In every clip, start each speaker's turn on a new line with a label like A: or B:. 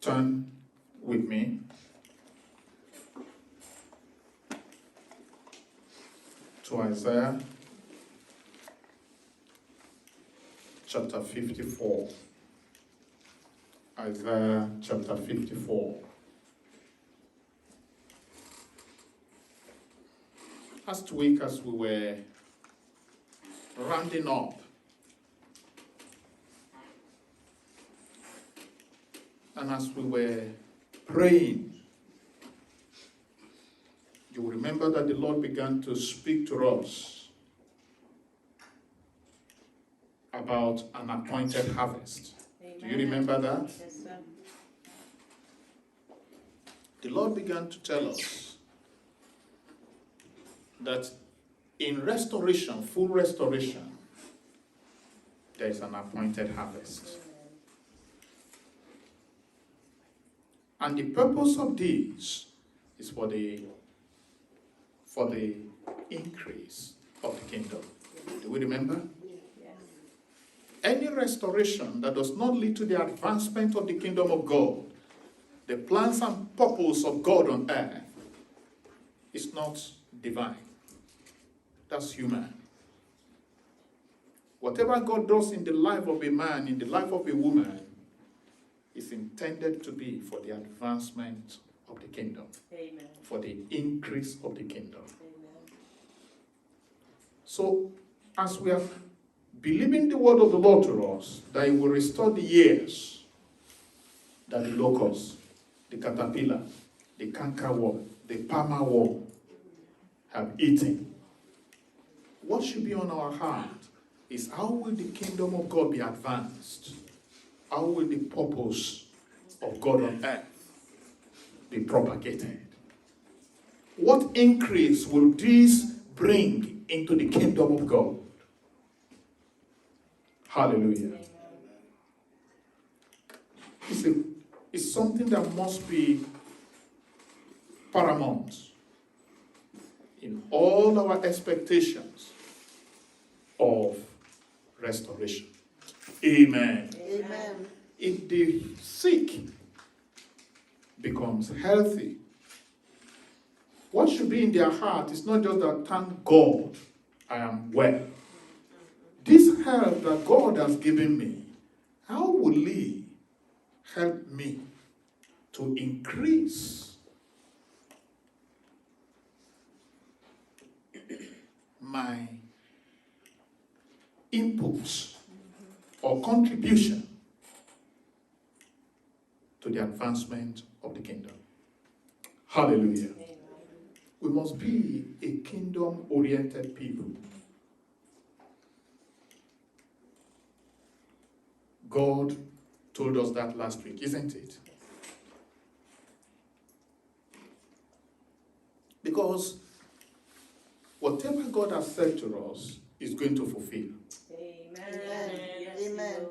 A: turn with me to Isaiah chapter 54. Isaiah chapter 54. Last week, as we were rounding up, and as we were praying, you will remember that the Lord began to speak to us about an appointed harvest. Amen. Do you remember that?
B: Yes, sir.
A: The Lord began to tell us that in restoration, full restoration, there is an appointed harvest. And the purpose of this is for the increase of the kingdom. Do we remember?
B: Yes.
A: Any restoration that does not lead to the advancement of the kingdom of God, the plans and purpose of God on earth, is not divine. That's human. Whatever God does in the life of a man, in the life of a woman, is intended to be for the advancement of the kingdom.
B: Amen.
A: For the increase of the kingdom.
B: Amen.
A: So, as we are believing the word of the Lord to us, that He will restore the years that the locust, the caterpillar, the cankerworm, the palmer worm have eaten, what should be on our heart is how will the kingdom of God be advanced? How will the purpose of God on earth be propagated? What increase will this bring into the kingdom of God? Hallelujah. It's something that must be paramount in all our expectations of restoration. Amen.
B: Amen.
A: If the sick becomes healthy, what should be in their heart is not just that, thank God I am well. This health that God has given me, how will He help me to increase my inputs or contribution to the advancement of the kingdom? Hallelujah.
B: Amen.
A: We must be a kingdom-oriented people. God told us that last week, isn't it? Because whatever God has said to us is going to fulfill.
B: Amen. Yes,
C: Amen.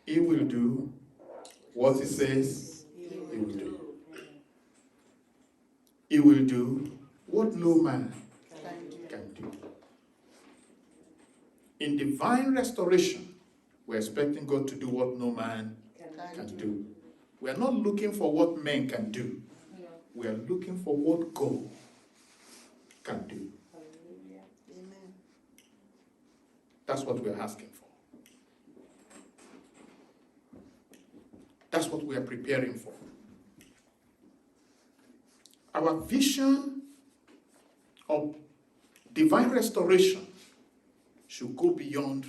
A: He will do what He says He will do. He will do what no man can do. In divine restoration, we're expecting God to do what no man can do. We are not looking for what men can do. We are looking for what God can do.
B: Hallelujah.
C: Amen.
A: That's what we're asking for. That's what we are preparing for. Our vision of divine restoration should go beyond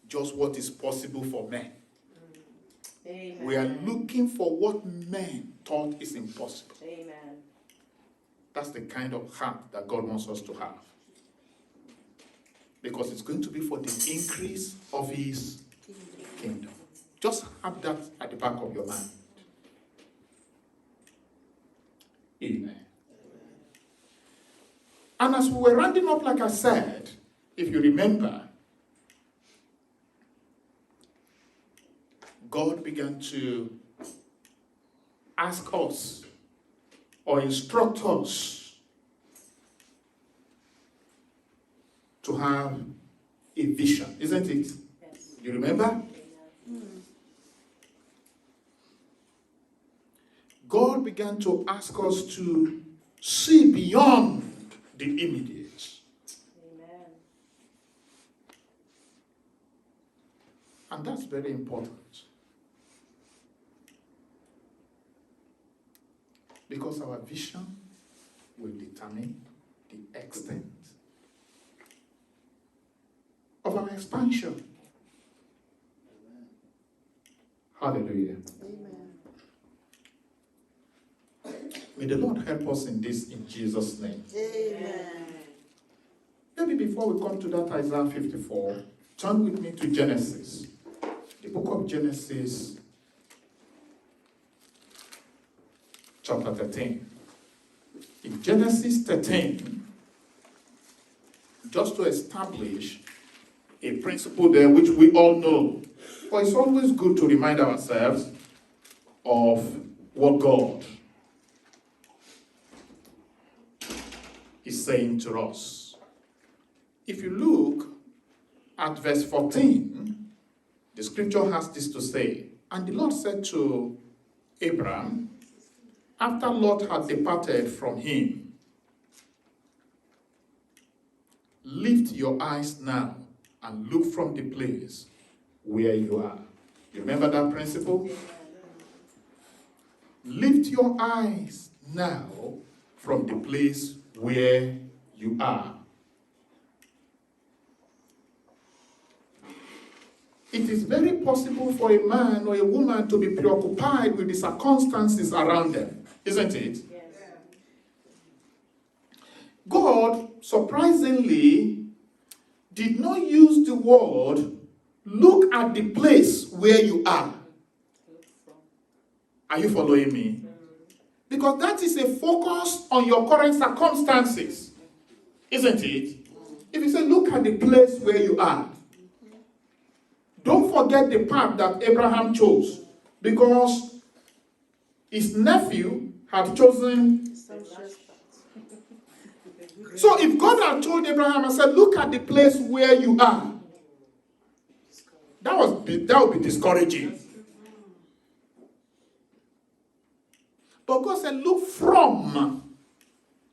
A: just what is possible for men.
B: Amen.
A: We are looking for what men thought is impossible.
B: Amen.
A: That's the kind of heart that God wants us to have. Because it's going to be for the increase of His kingdom. Just have that at the back of your mind. Amen. And as we were rounding up, like I said, if you remember, God began to ask us or instruct us to have a vision, isn't it?
B: Yes.
A: You remember? God began to ask us to see beyond the immediate.
B: Amen.
A: And that's very important. Because our vision will determine the extent of our expansion. Hallelujah.
B: Amen.
A: May the Lord help us in this in Jesus' name.
B: Amen.
A: Maybe before we come to that Isaiah 54, turn with me to Genesis. The book of Genesis, chapter 13. In Genesis 13, just to establish a principle there which we all know, but it's always good to remind ourselves of what God is saying to us. If you look at verse 14, the scripture has this to say, and the Lord said to Abraham, after Lot had departed from him, lift your eyes now and look from the place where you are. You remember that principle? Lift your eyes now from the place where you are. It is very possible for a man or a woman to be preoccupied with the circumstances around them, isn't it?
B: Yes.
A: God, surprisingly, did not use the word, look at the place where you are. Are you following me? Because that is a focus on your current circumstances, isn't it? If you say, look at the place where you are, don't forget the path that Abraham chose, because his nephew had chosen. So if God had told Abraham and said, look at the place where you are, that would be discouraging. But God said, look from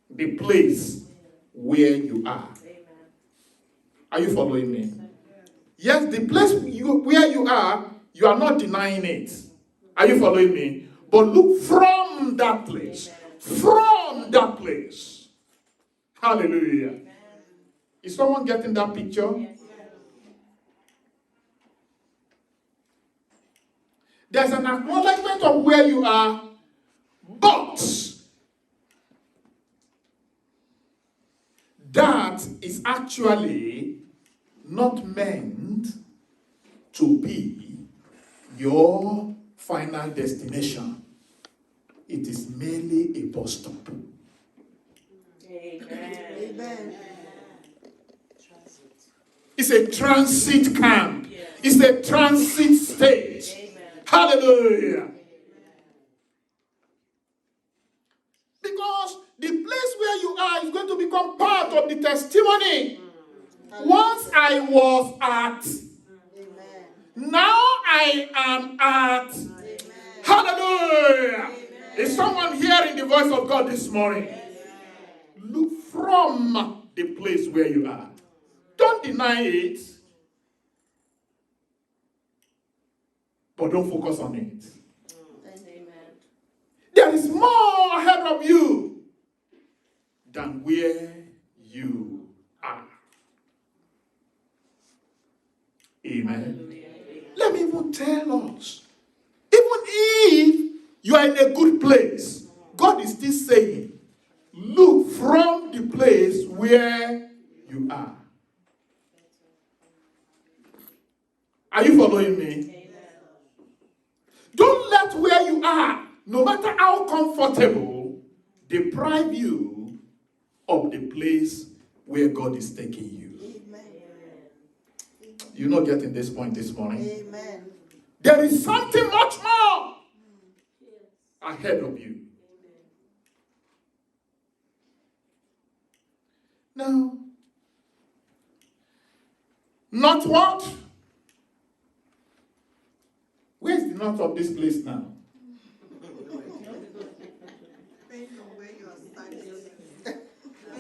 A: the place where you are. Are you following me? Yes, the place where you are not denying it. Are you following me? But look from that place. From that place. Hallelujah. Amen. Is someone getting that picture? Yes. There's an acknowledgement of where you are, but that is actually not meant to be your final destination. It is merely a bus stop.
B: Amen. Amen.
A: It's a transit camp.
B: Yes.
A: It's a transit stage.
B: Amen.
A: Hallelujah.
B: Amen.
A: Because the place where you are is going to become part of the testimony. Once I was at, now I am at.
B: Amen.
A: Hallelujah.
B: Amen.
A: Is someone hearing the voice of God this morning?
B: Yes.
A: Look from the place where you are. Don't deny it, but don't focus on it.
B: Amen.
A: There is more ahead of you than where you are. Amen.
B: Hallelujah.
A: Let me even tell us, even if you are in a good place, God is still saying, look from the place where you are. Are you following me?
B: Amen.
A: Don't let where you are, no matter how comfortable, deprive you of the place where God is taking you.
B: Amen.
A: You're not getting this point this morning?
B: Amen.
A: There is something much more ahead of you. Now, not what? north of this place now?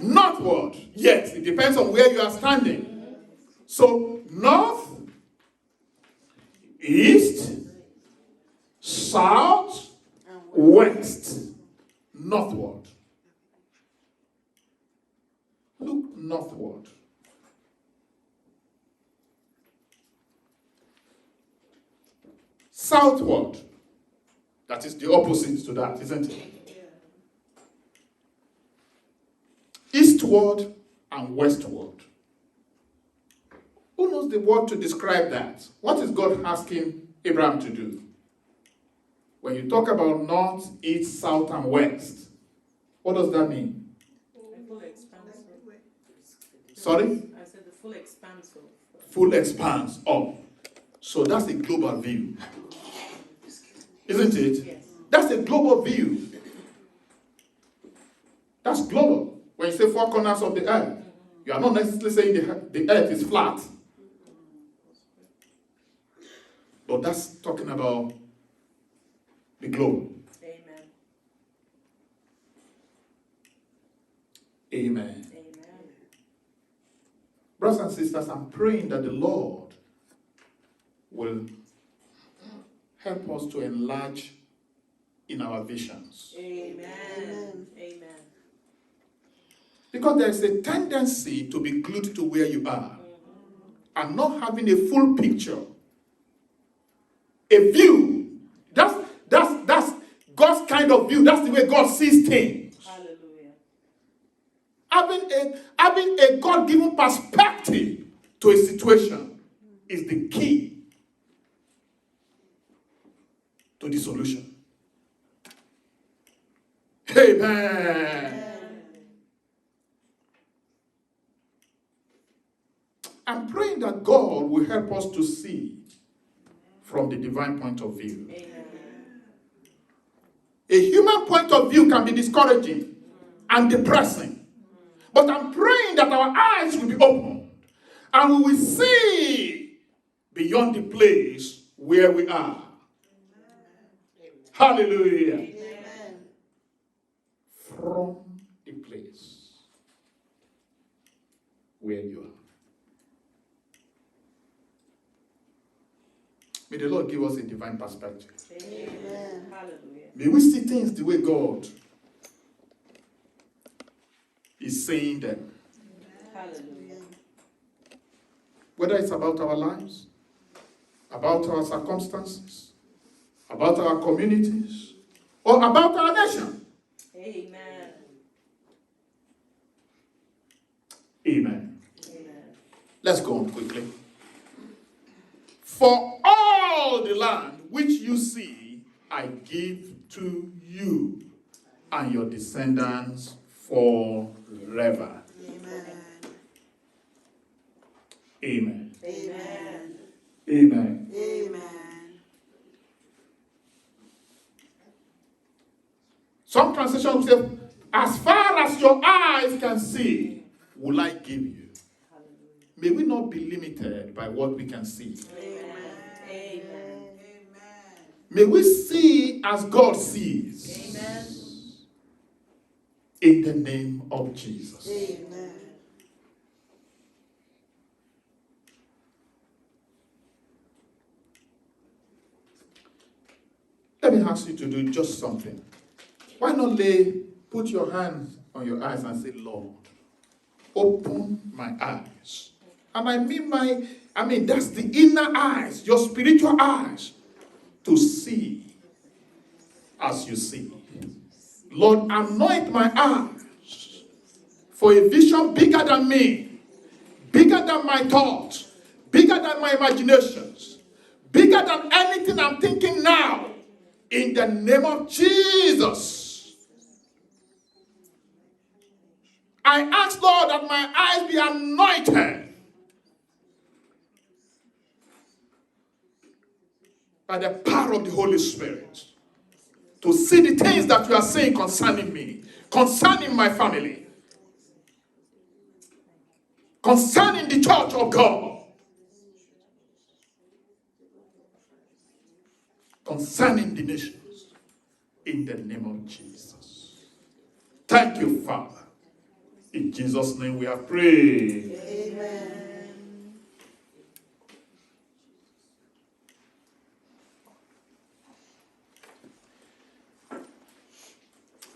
A: Northward. Yes, it depends on where you are standing. So, north, east, south, west, northward. Look northward. Southward. That is the opposite to that, isn't it? Eastward and westward. Who knows the word to describe that? What is God asking Abraham to do? When you talk about north, east, south, and west, what does that mean?
C: The full expanse of.
A: Sorry?
C: I said the full expanse of.
A: Full expanse of. So that's a global view. Isn't it?
C: Yes.
A: That's a global view. That's global. When you say four corners of the earth, you are not necessarily saying the earth is flat. But that's talking about the globe.
C: Amen.
A: Amen.
C: Amen.
A: Brothers and sisters, I'm praying that the Lord will help us to enlarge in our visions.
C: Amen. Amen.
A: Because there is a tendency to be glued to where you are and not having a full picture, a view. That's God's kind of view. That's the way God sees things.
C: Hallelujah.
A: Having a God-given perspective to a situation is the key to the solution. Amen. I'm praying that God will help us to see from the divine point of view.
C: Amen.
A: A human point of view can be discouraging and depressing. But I'm praying that our eyes will be opened and we will see beyond the place where we are. Hallelujah.
B: Amen.
A: From the place where you are. May the Lord give us a divine perspective.
C: Amen. Hallelujah.
A: May we see things the way God is saying them.
C: Hallelujah.
A: Whether it's about our lives, about our circumstances, about our communities, or about our nation.
C: Amen.
A: Amen.
C: Amen.
A: Let's go on quickly. For all the land which you see, I give to you and your descendants forever.
B: Amen.
A: Amen.
B: Amen.
A: Amen.
B: Amen.
A: Some translations say, as far as your eyes can see, will I give you.
C: Hallelujah.
A: May we not be limited by what we can see.
C: Amen. Amen.
A: May we see as God sees.
C: Amen.
A: In the name of Jesus.
B: Amen.
A: Let me ask you to do just something. Why not put your hands on your eyes and say, Lord, open my eyes. And I mean that's the inner eyes, your spiritual eyes, to see as you see. Lord, anoint my eyes for a vision bigger than me, bigger than my thoughts, bigger than my imaginations, bigger than anything I'm thinking now. In the name of Jesus. I ask, Lord, that my eyes be anointed by the power of the Holy Spirit to see the things that you are saying concerning me, concerning my family, concerning the church of God. concerning the nations. In the name of Jesus. Thank you, Father. In Jesus' name we have prayed.
B: Amen.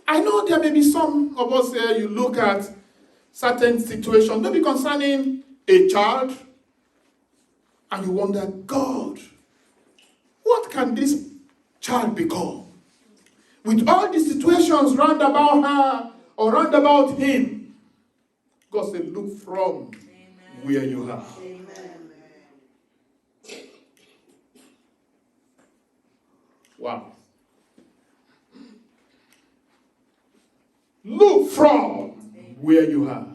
A: I know there may be some of us here, you look at certain situations, maybe concerning a child, and you wonder, God, what can this child become? With all the situations round about her or round about him, God said, look from where you are.
B: Amen.
A: Wow. Look from where you are.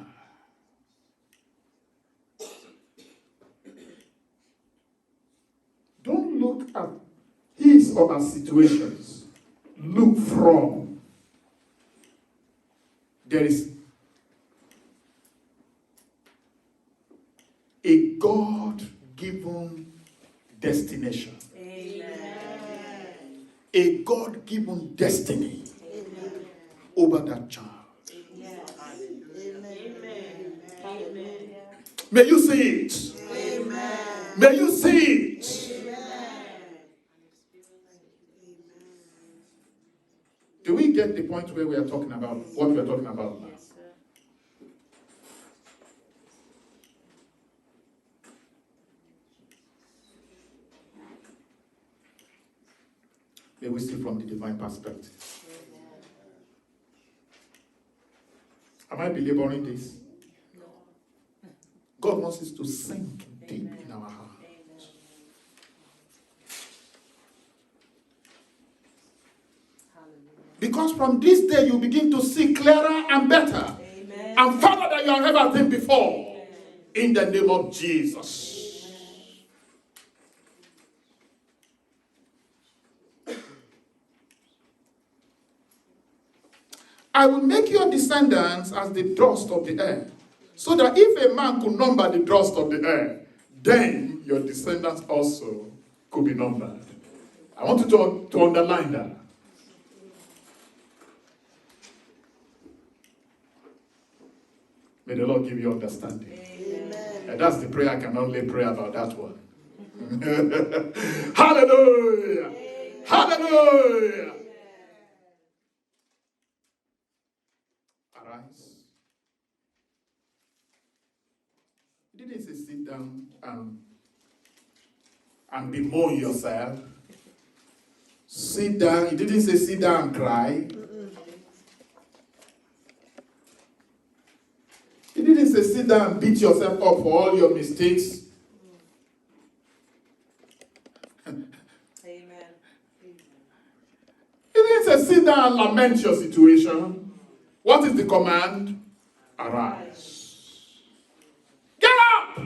A: Don't look at his or her situations. Look from. There is a God-given destination.
C: Amen.
A: A God-given destiny over that child. May you see it.
B: Amen.
A: May you see it. Do we get the point where we are talking about what we are talking about now?
C: Yes, sir.
A: May we see from the divine perspective. Am I belaboring this?
C: No.
A: God wants us to sink deep in our heart.
C: Amen. Hallelujah.
A: Because from this day you begin to see clearer and better
C: Amen.
A: and further than you have ever seen before. In the name of Jesus. I will make your descendants as the dust of the earth, so that if a man could number the dust of the earth, then your descendants also could be numbered. I want you to underline that. May the Lord give you understanding.
B: Amen.
A: And that's the prayer I can only pray about that one. Hallelujah! Hallelujah! Arise. He didn't say sit down and bemoan yourself. Sit down. He didn't say sit down and cry. He didn't say sit down and beat yourself up for all your mistakes.
C: Amen.
A: He didn't say sit down and lament your situation. What is the command? Arise. Get up!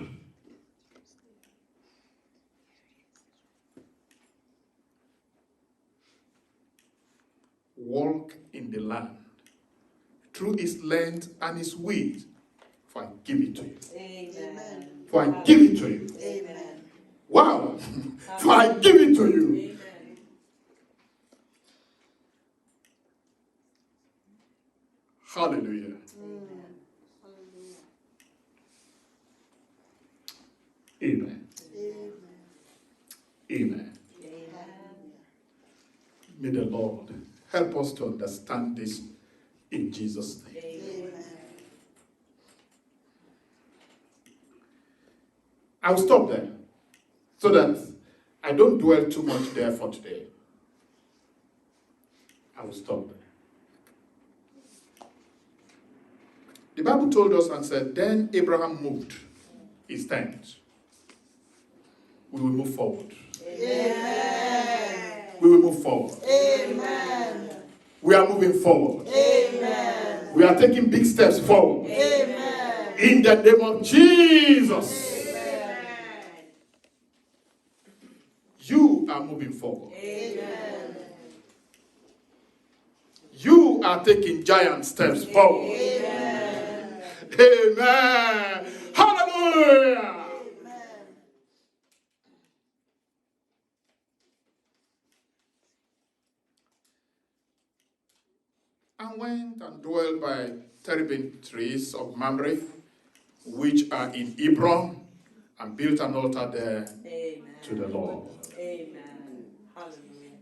A: Walk in the land through its length and its width, for I give it to you.
C: Amen.
A: For I give it to you.
C: Amen.
A: Wow! For I give it to you.
C: Amen.
A: Hallelujah. Amen. Amen.
C: Amen.
A: May the Lord help us to understand this in Jesus' name.
C: Amen.
A: I'll stop there so that I don't dwell too much there for today. I will stop there. The Bible told us and said, then Abraham moved his tent. We will move forward.
B: Amen.
A: We will move forward.
B: Amen.
A: We are moving forward.
B: Amen.
A: We are taking big steps forward.
B: Amen.
A: In the name of Jesus. You are moving forward.
B: Amen.
A: You are taking giant steps forward.
B: Amen.
A: Amen. Hallelujah. went and dwelt by terebinth trees of Mamre, which are in Hebron, and built an altar there
C: Amen.
A: to the Lord.
C: Amen. Hallelujah.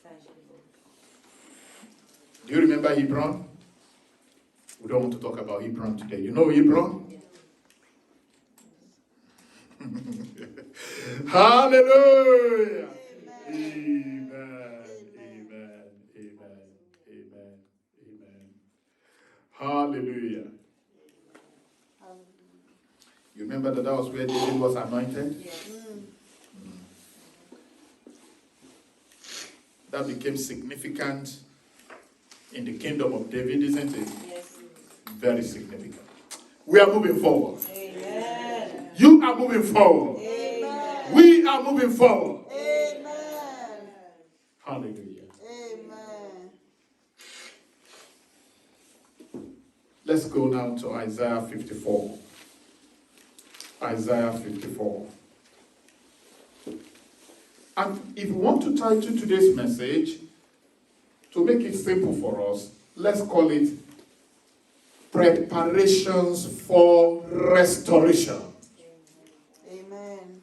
C: Thank you, Lord.
A: Do you remember Hebron? We don't want to talk about Hebron today. You know Hebron? Hallelujah! Amen. Amen. Amen. Amen. Amen. Hallelujah. You remember that was where David was anointed?
C: Yes.
A: That became significant in the kingdom of David, isn't it?
C: Yes.
A: Very significant. We are moving forward.
C: Amen.
A: You are moving forward.
C: Amen.
A: We are moving forward.
B: Amen.
A: Hallelujah.
B: Amen.
A: Let's go now to Isaiah 54. Isaiah 54. And if you want to title today's message, to make it simple for us, let's call it Preparations for Restoration.
B: Amen.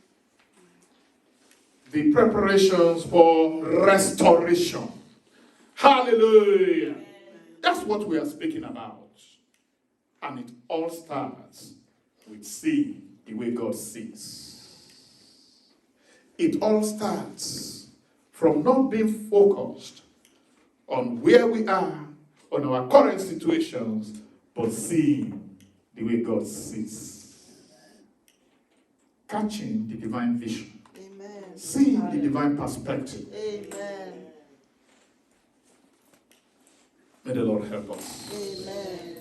A: The preparations for restoration. Hallelujah. That's what we are speaking about. And it all starts with seeing the way God sees. It all starts from not being focused on where we are, on our current situations, but seeing the way God sees. Catching the divine vision.
B: Amen.
A: Seeing the divine perspective.
B: Amen.
A: May the Lord help us.
B: Amen.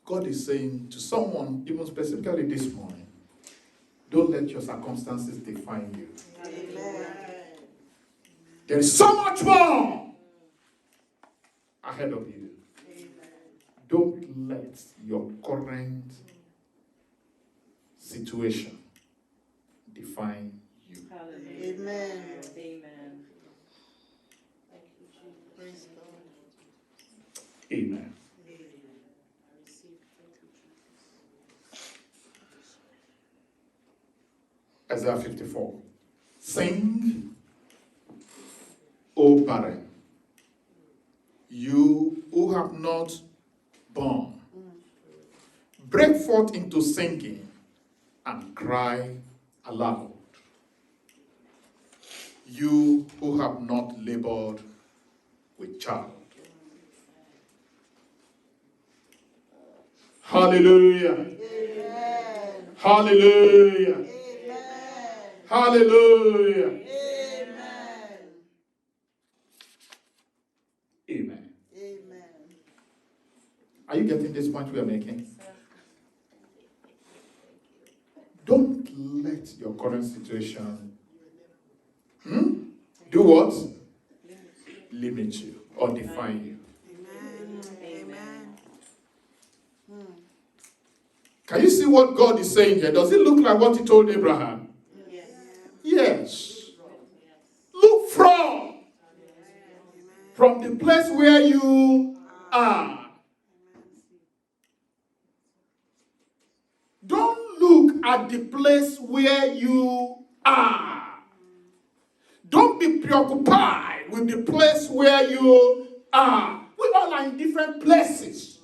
A: God is saying to someone, even specifically this morning, don't let your circumstances define you.
B: Amen.
A: There is so much more ahead of you. Don't let your current situation define you.
C: Hallelujah.
B: Amen.
C: Amen.
B: Thank you, Jesus. Praise God.
A: Amen. Isaiah 54. Sing, O barren, you who have not borne. Break forth into singing and cry aloud. You who have not labored with child. Hallelujah.
B: Amen.
A: Hallelujah.
B: Amen.
A: Hallelujah.
B: Amen.
A: Amen.
B: Amen.
A: Are you getting this point we are making? Don't let your current situation do what? Limit you or define you.
B: Amen. Amen.
A: Can you see what God is saying here? Does it look like what he told Abraham?
C: Yes.
A: Yes. Look from the place where you are. Don't look at the place where you are. Don't be preoccupied with the place where you are. We all are in different places.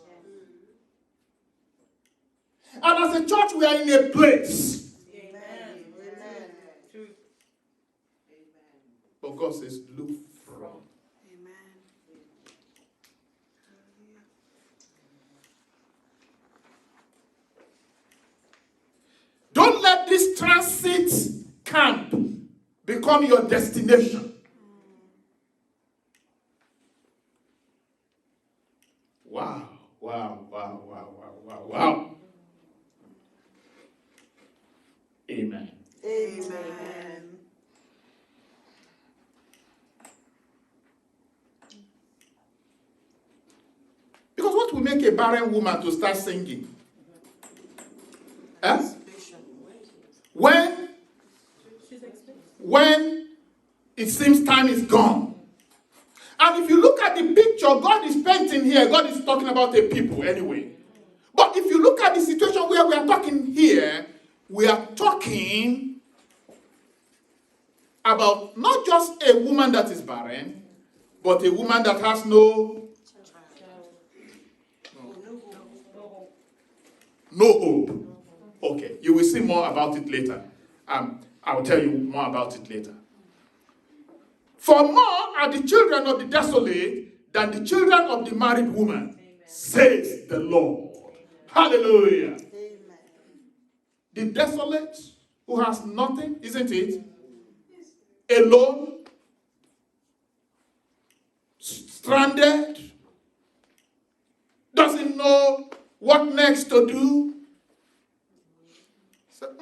A: And as a church, we are in a place.
B: Amen. Amen.
C: True.
A: But God says, look from.
B: Amen.
A: Don't let this transit camp become your destination. Wow, wow, wow, wow, wow, wow, wow. Amen.
B: Amen.
A: Because what will make a barren woman to start singing? When it seems time is gone. And if you look at the picture God is painting here, God is talking about a people anyway. But if you look at the situation where we are talking here, we are talking about not just a woman that is barren, but a woman that has no hope. Okay, you will see more about it later. I'll tell you more about it later. For more are the children of the desolate than the children of the married woman, says the Lord. Hallelujah. The desolate who has nothing, isn't it? Alone, stranded, doesn't know what next to do. So,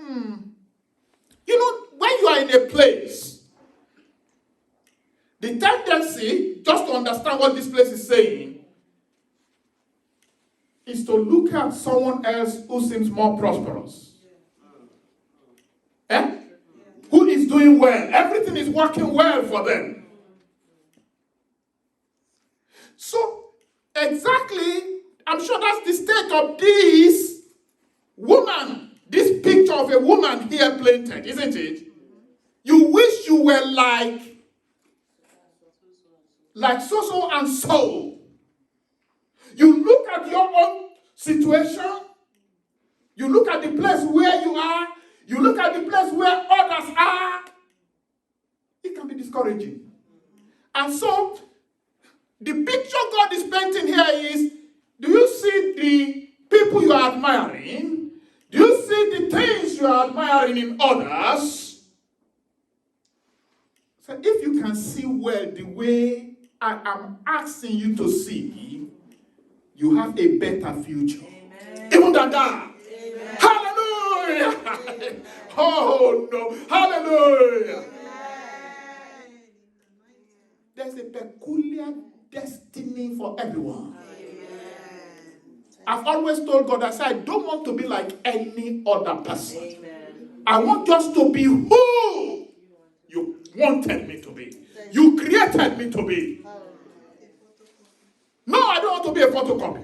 A: You know, when you are in a place, the tendency, just to understand what this place is saying, is to look at someone else who seems more prosperous. Who is doing well. Everything is working well for them. So, exactly, I'm sure that's the state of this woman, this picture of a woman here painted, isn't it? You wish you were like so and so. You look at your own situation, you look at the place where you are, you look at the place where others are, it can be discouraging. And so, the picture God is painting here is, do you see the people you are admiring? Do you see the things you are admiring in others? So if you can see well the way I am asking you to see, you have a better future. Amen. Even than that. Amen. Hallelujah. Amen. Oh no. Hallelujah. Amen. There's a peculiar destiny for everyone. Amen. I've always told God, I said, I don't want to be like any other person. Amen. I want just to be who you wanted me to be. You created me to be. No, I don't want to be a photocopy.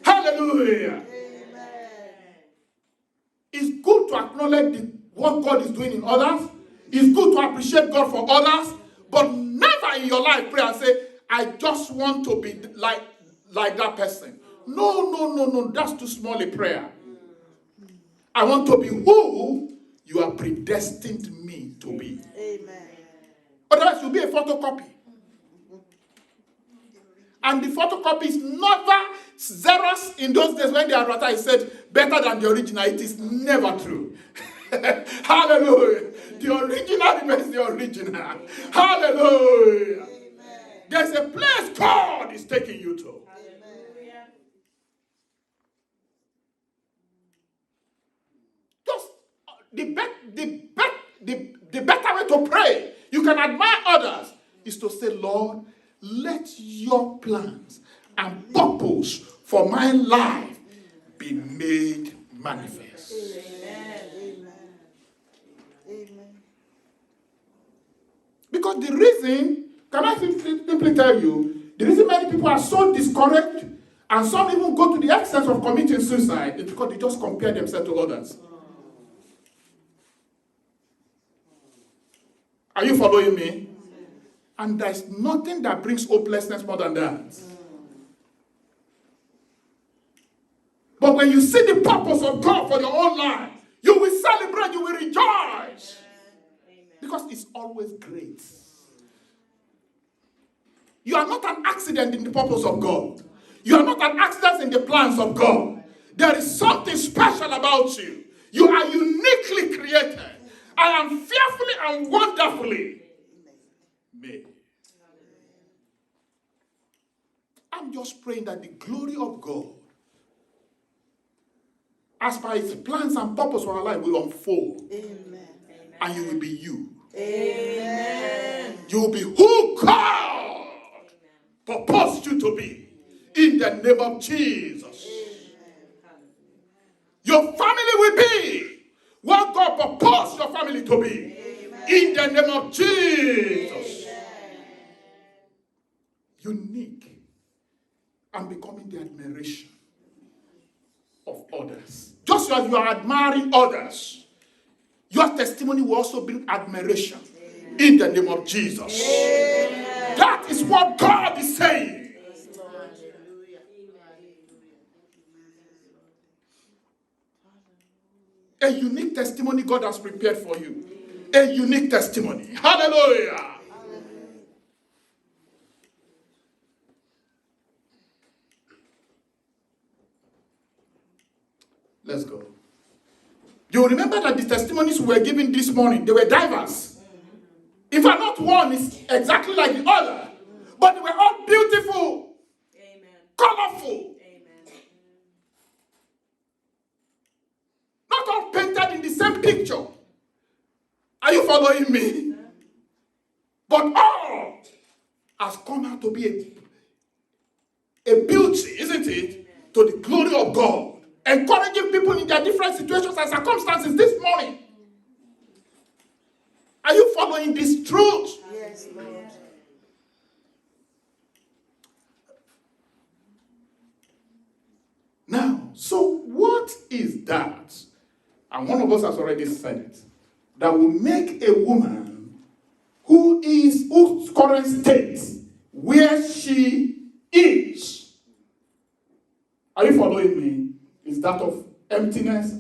A: Hallelujah. It's good to acknowledge what God is doing in others. It's good to appreciate God for others. But never in your life pray and say, I just want to be like that person. No. That's too small a prayer. I want to be who you are predestined me to be. Amen. Otherwise, you'll be a photocopy. And the photocopy is never Xerox in those days when they advertised said better than the original. It is never true. Hallelujah. The original remains the original. Hallelujah. Amen. There's a place God is taking you to. Hallelujah. Just the better way to pray, you can admire others, is to say, Lord, let your plans and purpose for my life be made manifest. Amen. Amen. Because the reason, can I simply tell you, the reason many people are so discouraged and some even go to the extent of committing suicide is because they just compare themselves to others. Are you following me? And there's nothing that brings hopelessness more than that. But when you see the purpose of God for your own life, you will celebrate, you will rejoice. Because it's always great. You are not an accident in the purpose of God. You are not an accident in the plans of God. There is something special about you. You are uniquely created. I am fearfully and wonderfully made. I'm just praying that the glory of God, as per his plans and purpose for our life, will unfold. Amen. And you will be you. Amen. You will be who God purposed you to be. In the name of Jesus. Amen. Your family will be what God proposed your family to be. Amen. In the name of Jesus. Unique and becoming the admiration of others. Just as you are admiring others, your testimony will also bring admiration. In the name of Jesus. That is what God is saying. A unique testimony God has prepared for you. A unique testimony. Hallelujah. Let's go. You remember that the testimonies we were given this morning, they were diverse. In fact, not one is exactly like the other, but they were all beautiful, colorful, not all painted in the same picture. Are you following me? But all has come out to be a beauty, isn't it? To the glory of God. Encouraging people in their different situations and circumstances this morning. Are you following this truth?
B: Yes, Lord.
A: Now, so what is that? And one of us has already said it. That will make a woman whose current state, where she is. Are you following me? Is that of emptiness,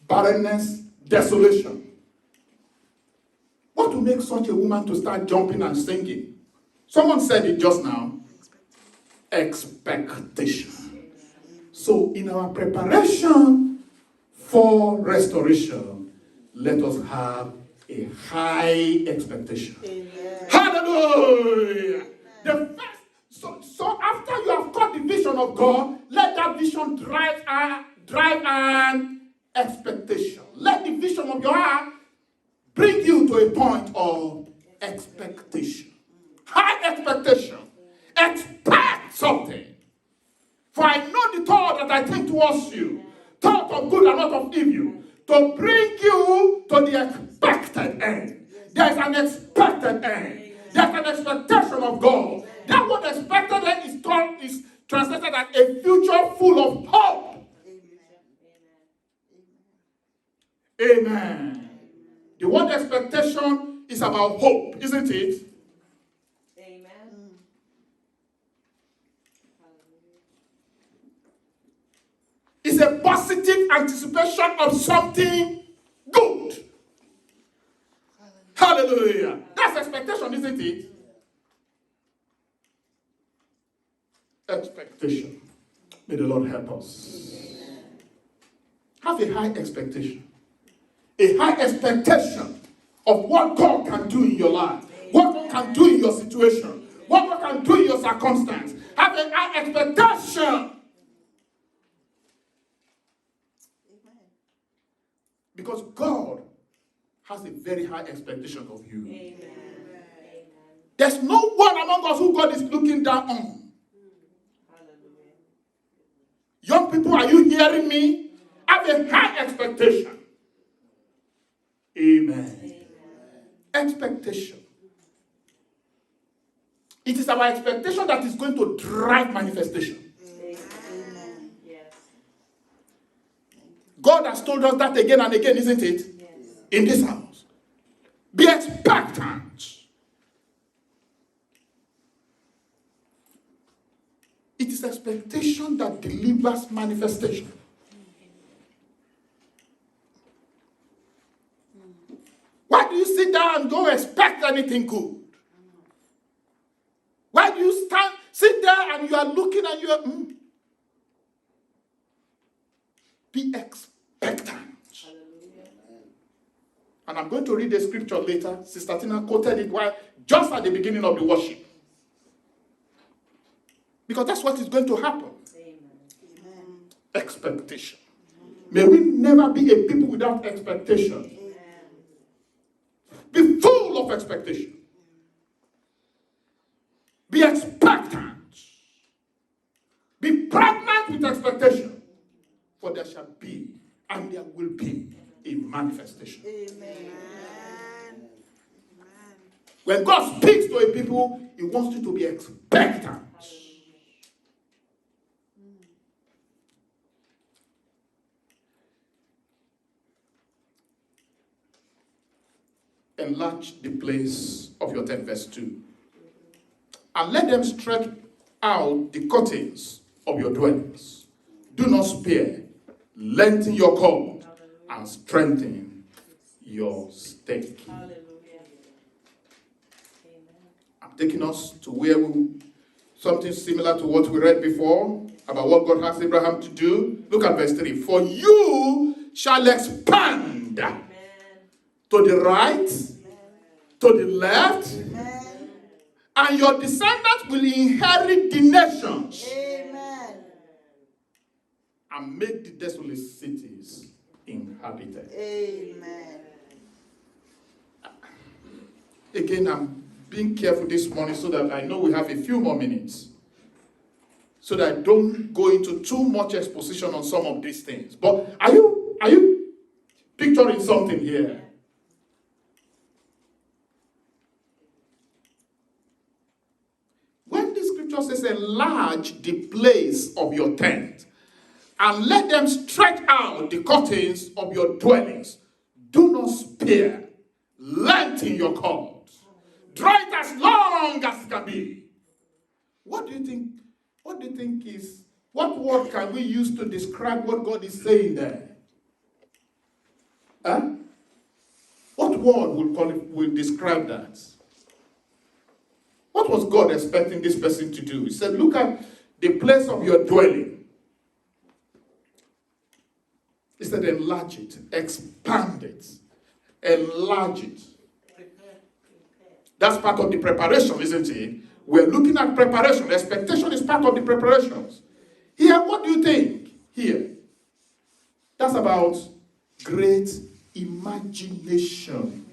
A: barrenness, desolation. What will make such a woman to start jumping and singing? Someone said it just now. Expectation. So in our preparation for restoration, let us have a high expectation.
B: Amen.
A: Hallelujah! The first, so after you have caught the vision of God, let that vision drive an expectation. Let the vision of your heart bring you to a point of expectation. High expectation. Expect something. For I know the thought that I think towards you, thought of good and not of evil, to bring you to the expected end. There is an expected end. There's an expectation of God. That word expected end is translated as a future full of hope. Amen. The word expectation is about hope, isn't it?
C: Amen.
A: It's a positive anticipation of something good. Hallelujah. That's expectation, isn't it? Expectation. May the Lord help us. Have a high expectation. A high expectation of what God can do in your life. What God can do in your situation. What God can do in your circumstance. Have a high expectation. Because God has a very high expectation of you.
C: Amen.
A: There's no one among us who God is looking down on.
C: Hallelujah.
A: Young people, are you hearing me? Have a high expectation. Amen. Expectation. It is our expectation that is going to drive manifestation.
B: Amen.
C: Yes.
A: God has told us that again and again, isn't it?
C: Yes.
A: In this house. Be expectant. It is expectation that delivers manifestation. Why do you sit down and don't expect anything good? Why do you sit there and you are looking and you are... Be expectant. And I'm going to read the scripture later. Sister Tina quoted it just at the beginning of the worship. Because that's what is going to happen.
C: Amen.
A: Expectation. May we never be a people without expectation. Be full of expectation. Be expectant. Be pregnant with expectation. For there shall be and there will be a manifestation.
B: Amen.
A: When God speaks to a people, He wants you to be expectant. Enlarge the place of your tent, verse 2. And let them stretch out the curtains of your dwellings. Do not spare. Lengthen your cord and strengthen your stake.
C: Hallelujah.
A: I'm taking us to where something similar to what we read before about what God asked Abraham to do. Look at verse 3. For you shall expand to the right, to the left, and your descendants will inherit the nations.
B: Amen.
A: And make the desolate cities inhabited.
B: Amen.
A: Again, I'm being careful this morning so that I know we have a few more minutes. So that I don't go into too much exposition on some of these things. But are you picturing something here? When the scripture says enlarge the place of your tent, and let them stretch out the curtains of your dwellings. Do not spare. Lengthen your cords. Draw it as long as it can be. What do you think? What do you think is? What word can we use to describe what God is saying there? Huh? What word will describe that? What was God expecting this person to do? He said, look at the place of your dwelling. He said, enlarge it, expand it, enlarge it. That's part of the preparation, isn't it? We're looking at preparation. Expectation is part of the preparations. Here, what do you think? Here. That's about great imagination.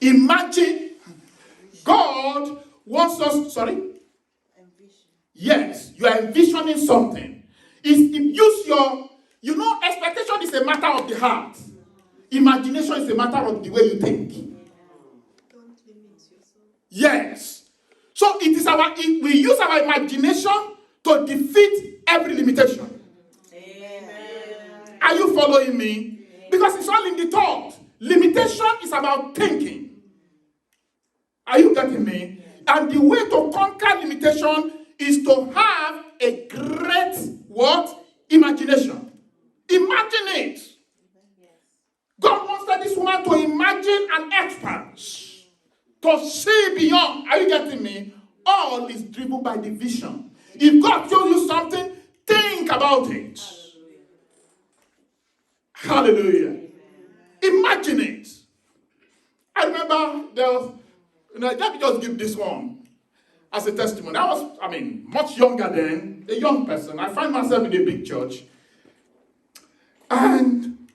A: Imagine God wants us, sorry? Yes, you are envisioning something. Use your, expectation is a matter of the heart. Imagination is a matter of the way you think.
B: Don't limit yourself.
A: Yes. So we use our imagination to defeat every limitation.
C: Amen.
A: Are you following me? Because it's all in the thought. Limitation is about thinking. Are you getting me? And the way to conquer limitation is to have a great what? Imagination. Imagine it. God wanted this woman to imagine an expanse, to see beyond. Are you getting me? All is driven by the vision. If God shows you something, think about it. Hallelujah. Imagine it. I remember let me just give this one as a testimony. I was, much younger then, a young person. I find myself in a big church. And,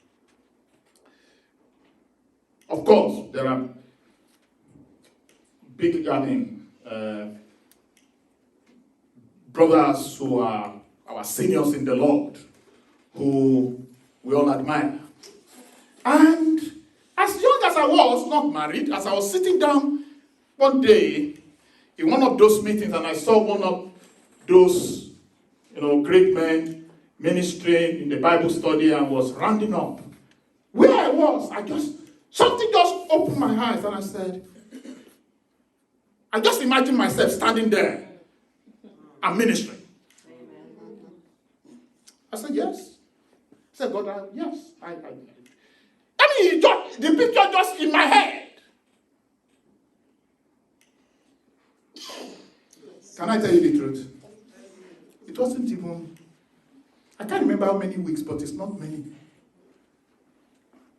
A: of course, there are big, brothers who are our seniors in the Lord, who we all admire. And as young as I was, not married, as I was sitting down one day in one of those meetings, and I saw one of those, great men ministering in the Bible study and was rounding up. Where I was, something just opened my eyes, and I said, I just imagined myself standing there and ministering. I said, yes. I said, God, yes. The picture just in my head. Can I tell you the truth? It wasn't even, I can't remember how many weeks, but it's not many.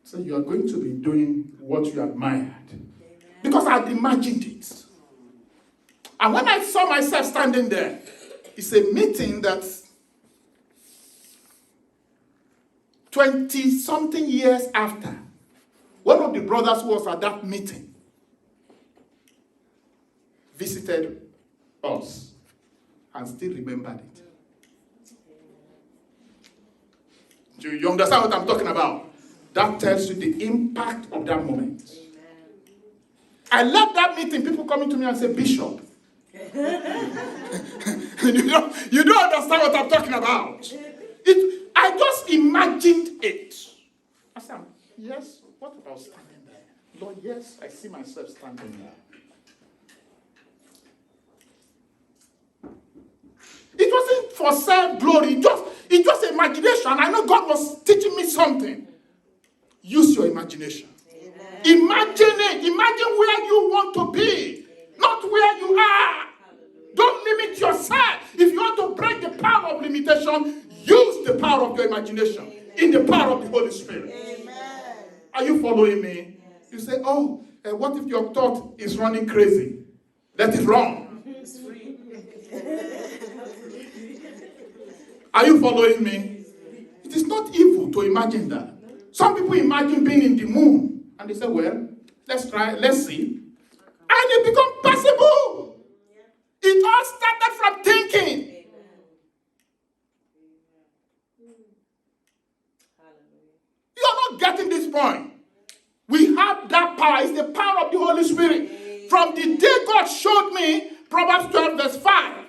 A: So you are going to be doing what you admired. Because I'd imagined it. And when I saw myself standing there, it's a meeting that 20-something years after, one of the brothers who was at that meeting visited us and still remembered it. Do you understand what I'm talking about? That tells you the impact of that moment. I left that meeting, people coming to me and say, Bishop, you don't understand what I'm talking about. I just imagined it. I said, yes, what about standing there? Lord, yes, I see myself standing there. It wasn't for self-glory. It was imagination. I know God was teaching me something. Use your imagination. Amen. Imagine it. Imagine where you want to be, not where you are. Don't limit yourself. If you want to break the power of limitation, use the power of your imagination in the power of the Holy Spirit. Amen. Are you following me? Yes. You say, what if your thought is running crazy? Let it run. It's free. Are you following me? It is not evil to imagine that. Some people imagine being in the moon. And they say, well, let's try, let's see. And it becomes possible. It all started from thinking. You are not getting this point. We have that power. It's the power of the Holy Spirit. From the day God showed me Proverbs 12 verse 5,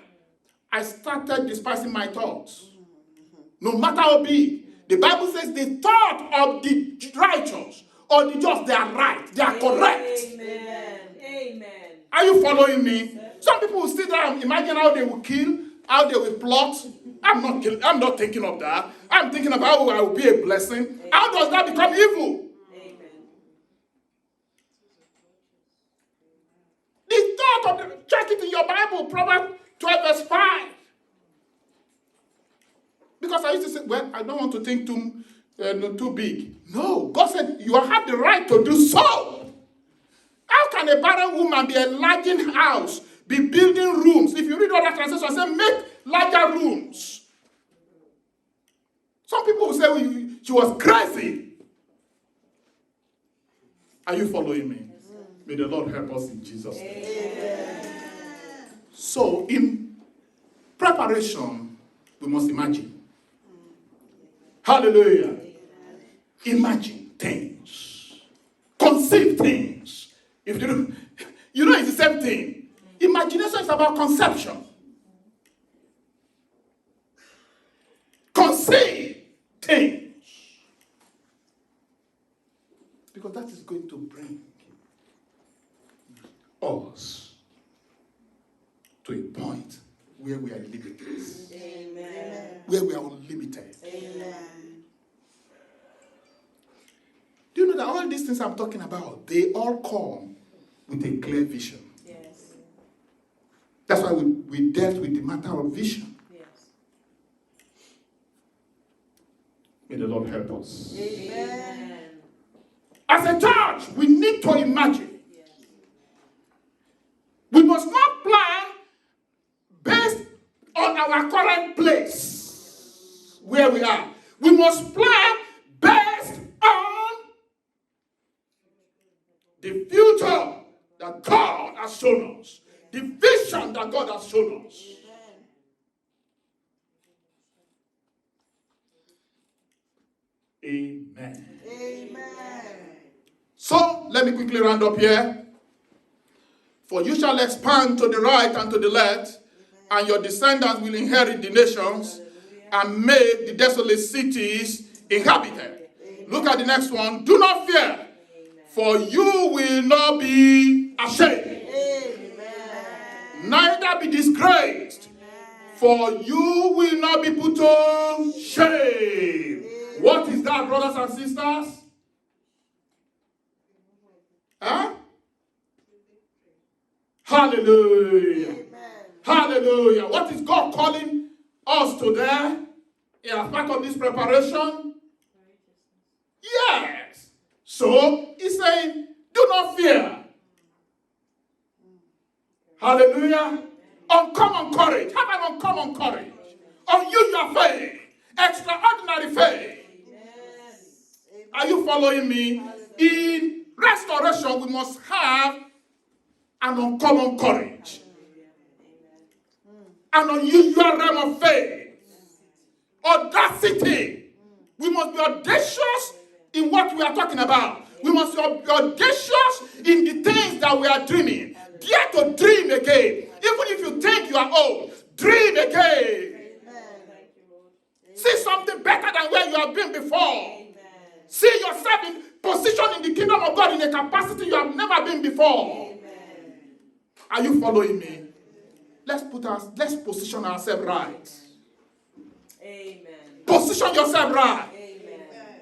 A: I started despising my thoughts. No matter how big. The Bible says the thought of the righteous or the just, they are right. They are correct. Amen. Amen. Are you following me? Some people will sit there and imagine how they will kill, how they will plot. I'm not thinking of that. I'm thinking about how I will be a blessing. Amen. How does that become evil? Amen. The thought of check it in your Bible, Proverbs 12 verse 5. Because I used to say, well, I don't want to think too big. No, God said you have the right to do so. How can a barren woman be enlarging house, be building rooms? If you read other translations, I say make larger rooms. Some people will say she was crazy. Are you following me? May the Lord help us in Jesus' name. So in preparation, we must imagine. Hallelujah. Imagine things. Conceive things. If you don't, it's the same thing. Imagination is about conception. Conceive things. Because that is going to bring us to a point where we are limitless. Amen. Where we are unlimited. Amen. Do you know that all these things I'm talking about, they all come with a clear vision? Yes. That's why we dealt with the matter of vision. Yes. May the Lord help us. Amen. As a church, we need to imagine. Yes. We must not plan based on our current place where we are. We must plan based on the future that God has shown us. The vision that God has shown us. Amen. Amen. So, let me quickly round up here. For you shall expand to the right and to the left, and your descendants will inherit the nations and make the desolate cities inhabited. Look at the next one. Do not fear, for you will not be ashamed. Neither be disgraced, for you will not be put to shame. What is that, brothers and sisters? Huh? Hallelujah. Amen. Hallelujah. What is God calling us to there? As part of this preparation? Yes. So, he's saying, do not fear. Hallelujah. Uncommon courage. Have an uncommon courage. Unusual faith. Extraordinary faith. Are you following me? In restoration, we must have an uncommon courage. An unusual realm of faith. Audacity. We must be audacious in what we are talking about. We must be audacious in the things that we are dreaming. Dare to dream again. Even if you think you are old, dream again. See something better than where you have been before. See yourself in position in the kingdom of God in a capacity you have never been before. Are you following me? Let's position ourselves right.
C: Amen.
A: Position yourself right.
C: Amen.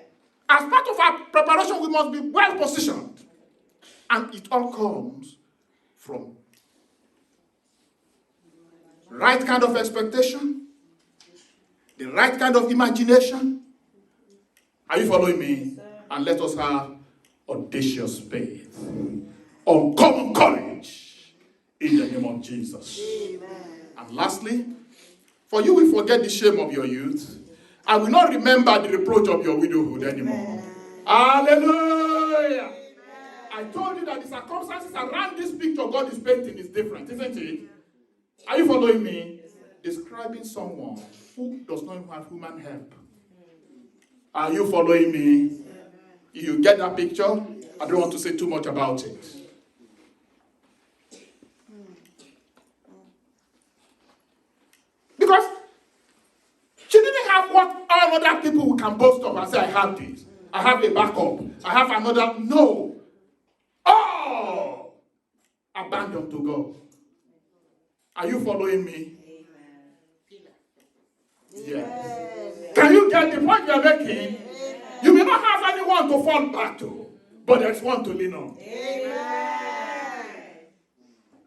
A: As part of our preparation, we must be well positioned. And it all comes from right kind of expectation, the right kind of imagination. Are you following me? And let us have audacious faith, uncommon courage, in the name of Jesus. Amen. And lastly, for you will forget the shame of your youth, and will not remember the reproach of your widowhood anymore. Hallelujah! I told you that the circumstances around this picture God is painting is different, isn't it? Are you following me? Describing someone who does not have human help. Are you following me? You get that picture? I don't want to say too much about it. Because she didn't have what all other people can boast of and say, I have this. I have a backup. I have another. No. All abandoned to God. Are you following me? Yes. Can you get the point you are making? You may not have anyone to fall back to, but there's one to lean on.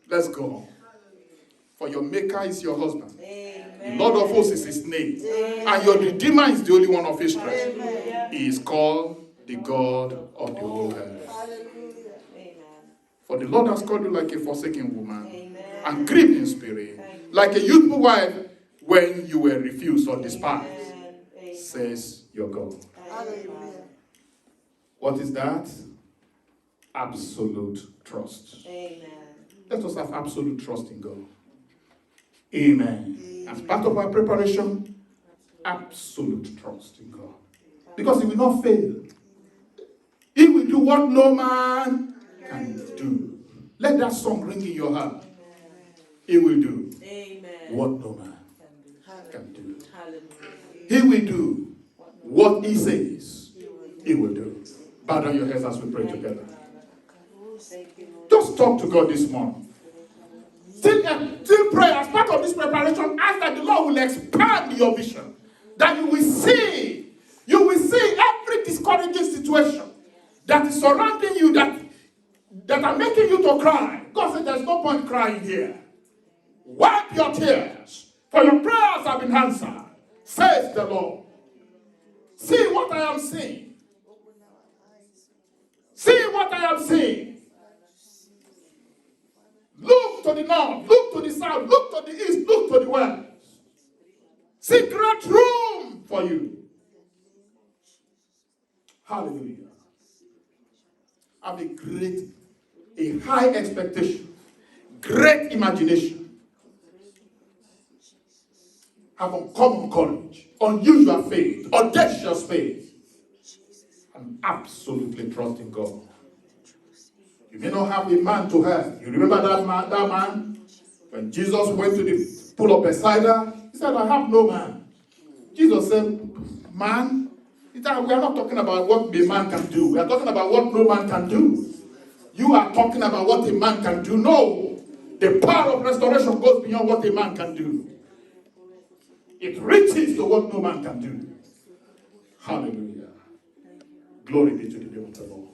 A: Let's go. For your maker is your husband. The Lord of hosts is his name. And your Redeemer is the only one of Israel. He is called the God of the whole earth. For the Lord has called you like a forsaken woman, and grieved in spirit, like a youthful wife when you were refused or despised, says your God. What is that? Absolute trust. Let us have absolute trust in God. Amen. As part of our preparation, absolute trust in God. Because he will not fail. He will do what no man can do. Let that song ring in your heart. He will do what no man can do. He will do what he says he will do. Bow down your heads as we pray together. Just talk to God this morning. Still pray as part of this preparation. Ask that the Lord will expand your vision. That you will see every discouraging situation that is surrounding you that are making you to cry. God said there's no point crying here. Wipe your tears, for your prayers have been answered, says the Lord. See what I am seeing. See what I am seeing. Look to the north, look to the south, look to the east, look to the west. See great room for you. Hallelujah. Have a high expectation, great imagination. Have uncommon courage, unusual faith, audacious faith, and absolutely trust in God. You may not have a man to help. You remember that man? When Jesus went to the pool of Bethsaida, he said, I have no man. Jesus said, man? He said, we are not talking about what a man can do. We are talking about what no man can do. You are talking about what a man can do. No. The power of restoration goes beyond what a man can do. It reaches to what no man can do. Hallelujah. Glory be to the name of the Lord.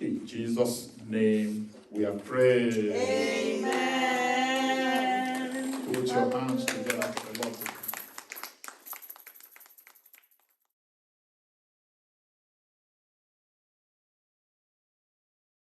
A: In Jesus' name we have prayed.
C: Amen.
A: Put your hands together.